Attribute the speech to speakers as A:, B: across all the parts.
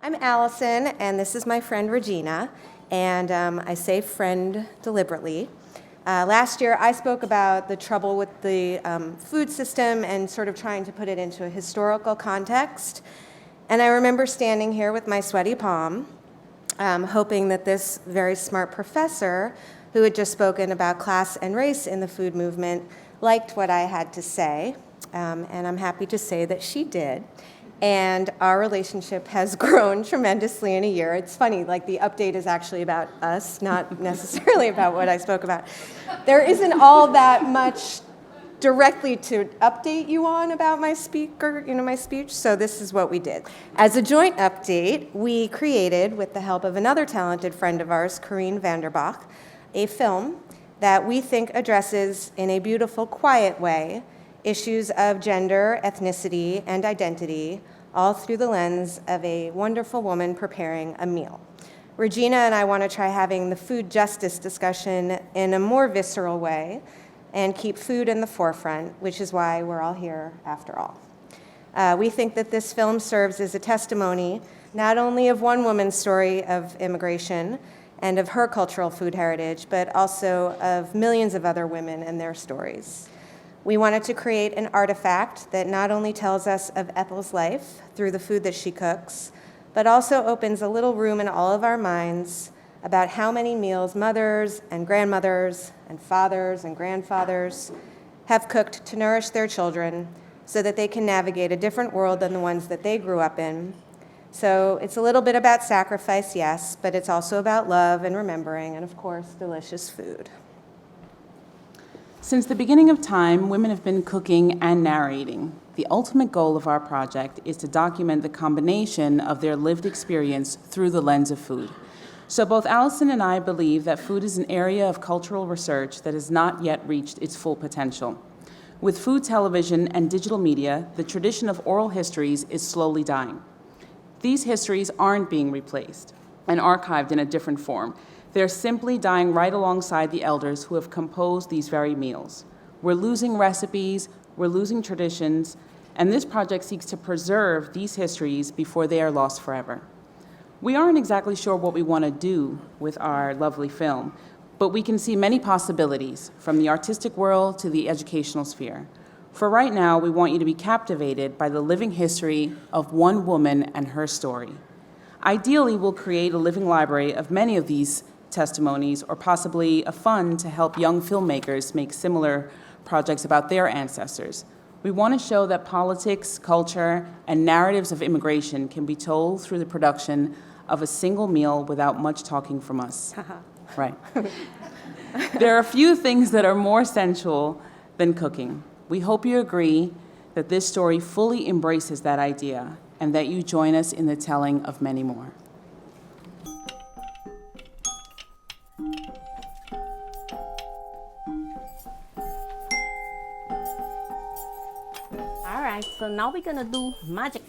A: I'm Alison, and this is my friend Regina, and I say friend deliberately. Last year, I spoke about the trouble with the food system and sort of trying to put it into a historical context. And I remember standing here with my sweaty palm, hoping that this very smart professor, who had just spoken about class and race in the food movement, liked what I had to say. And I'm happy to say that she did. And our relationship has grown tremendously in a year. It's funny, like the update is actually about us, not necessarily about what I spoke about. There isn't all that much directly to update you on about my speech, so this is what we did. As a joint update, we created, with the help of another talented friend of ours, Cayne Vanderbach, a film that we think addresses, in a beautiful, quiet way, issues of gender, ethnicity, and identity, all through the lens of a wonderful woman preparing a meal. Regina and I want to try having the food justice discussion in a more visceral way and keep food in the forefront, which is why we're all here after all. We think that this film serves as a testimony not only of one woman's story of immigration and of her cultural food heritage, but also of millions of other women and their stories. We wanted to create an artifact that not only tells us of Ethel's life through the food that she cooks, but also opens a little room in all of our minds about how many meals mothers and grandmothers and fathers and grandfathers have cooked to nourish their children so that they can navigate a different world than the ones that they grew up in. So it's a little bit about sacrifice, yes, but it's also about love and remembering and, of course, delicious food.
B: Since the beginning of time, women have been cooking and narrating. The ultimate goal of our project is to document the combination of their lived experience through the lens of food. So both Alison and I believe that food is an area of cultural research that has not yet reached its full potential. With food television and digital media, the tradition of oral histories is slowly dying. These histories aren't being replaced and archived in a different form. They're simply dying right alongside the elders who have composed these very meals. We're losing recipes, we're losing traditions, and this project seeks to preserve these histories before they are lost forever. We aren't exactly sure what we want to do with our lovely film, but we can see many possibilities, from the artistic world to the educational sphere. For right now, we want you to be captivated by the living history of one woman and her story. Ideally, we'll create a living library of many of these testimonies, or possibly a fund to help young filmmakers make similar projects about their ancestors. We want to show that politics, culture, and narratives of immigration can be told through the production of a single meal without much talking from us. Right. There are a few things that are more sensual than cooking. We hope you agree that this story fully embraces that idea and that you join us in the telling of many more.
C: All right, so now we're gonna do magic.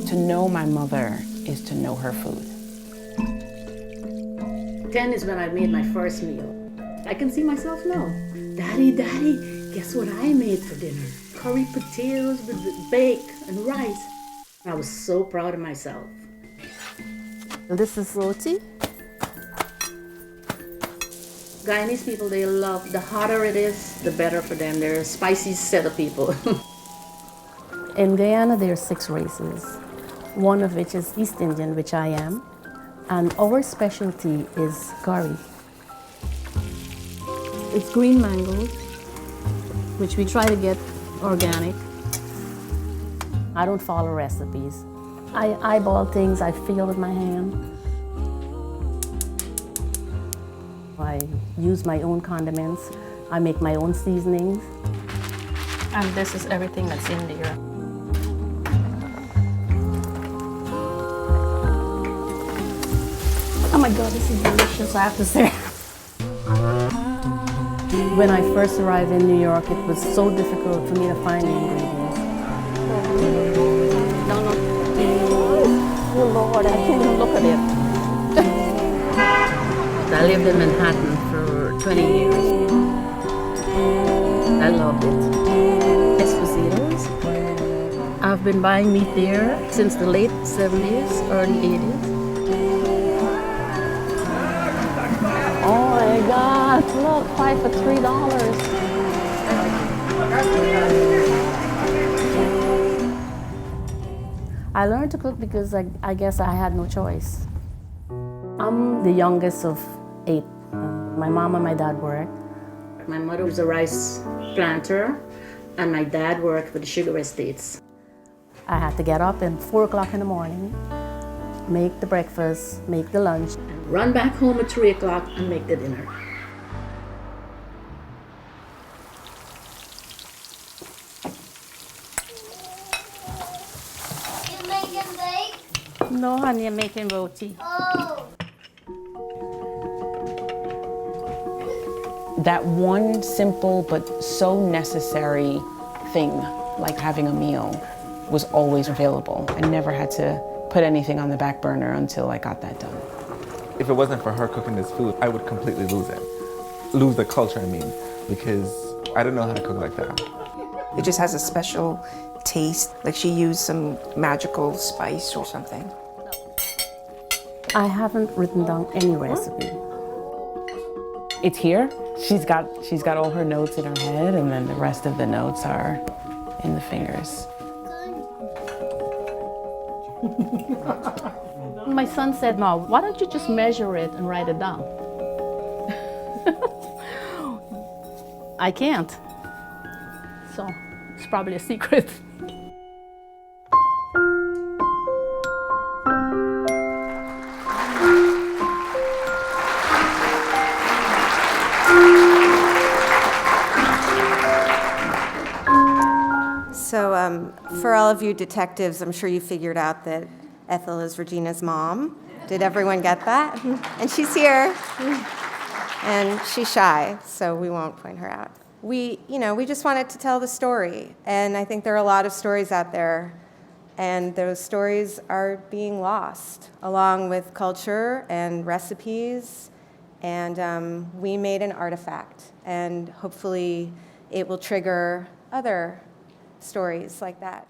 D: To know my mother is to know her food.
E: 10 is when I made my first meal. I can see myself now. Daddy, guess what I made for dinner? Curry potatoes with bake and rice. I was so proud of myself.
C: This is roti.
E: Guyanese people, they love, the hotter it is, the better for them. They're a spicy set of people.
C: In Guyana, there are 6 races, one of which is East Indian, which I am, and our specialty is curry. It's green mangoes, which we try to get organic. I don't follow recipes. I eyeball things, I feel with my hand. I use my own condiments. I make my own seasonings.
F: And this is everything that's in there.
C: Oh my God, this is delicious, I have to say. When I first arrived in New York, it was so difficult for me to find the ingredients. Oh Lord, I can't even look at it. lived in Manhattan for 20 years. I loved it. Espositos. I've been buying meat there since the late 70s, early 80s. Oh my God, look, 5 for $3. I learned to cook because I guess I had no choice. I'm the youngest of 8. My mom and my dad work.
E: My mother was a rice planter, and my dad worked for the sugar estates.
C: I had to get up at 4 o'clock in the morning, make the breakfast, make the lunch.
E: Run back home at 3 o'clock and make the dinner.
G: You making bake?
C: No, honey, I'm making roti.
G: Oh.
D: That one simple but so necessary thing, like having a meal, was always available. I never had to put anything on the back burner until I got that done.
H: If it wasn't for her cooking this food, I would completely lose it. Lose the culture, I mean, because I don't know how to cook like that.
I: It just has a special taste, like she used some magical spice or something.
C: I haven't written down any recipe.
D: It's here. She's got all her notes in her head, and then the rest of the notes are in the fingers.
C: My son said, "No, why don't you just measure it and write it down?" I can't. So it's probably a secret.
A: So for all of you detectives, I'm sure you figured out that Ethel is Regina's mom. Did everyone get that? And she's here. And she's shy, so we won't point her out. We just wanted to tell the story. And I think there are a lot of stories out there. And those stories are being lost, along with culture and recipes. And we made an artifact. And hopefully it will trigger other stories like that.